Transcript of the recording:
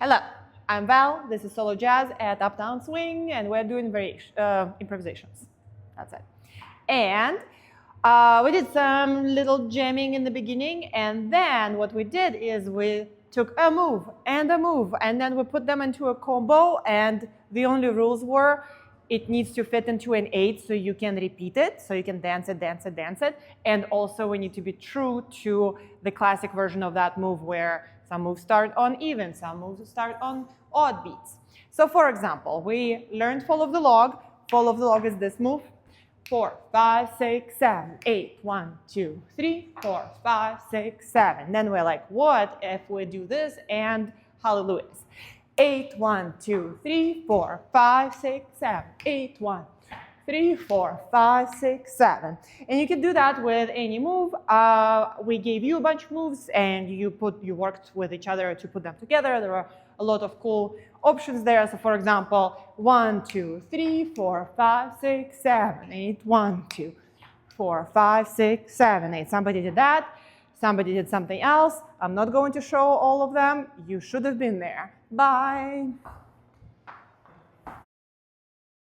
Hello, I'm Val. This is Solo Jazz at Uptown Swing, and we're doing improvisations. That's it. And we did some little jamming in the beginning, and then what we did is we took a move, and then we put them into a combo, and the only rules were it needs to fit into an 8 so you can repeat it, so you can dance it, and also we need to be true to the classic version of that move where some moves start on even, some moves start on odd beats. So for example, we learned follow the log. Follow the log is this move. 4, 5, 6, 7, 8, 1, 2, 3, 4, 5, 6, 7. Then we're like, what if we do this and hallelujahs? 8, 1, 2, 3, 4, 5, 6, 7, 8, 1, 3, 4, 5, 6, 7. And you can do that with any move. We gave you a bunch of moves and you worked with each other to put them together. There are a lot of cool options there. So for example, 1, 2, 3, 4, 5, 6, 7, 8, 1, 2, 4, 5, 6, 7, 8. Somebody did that. Somebody did something else. I'm not going to show all of them. You should have been there. Bye.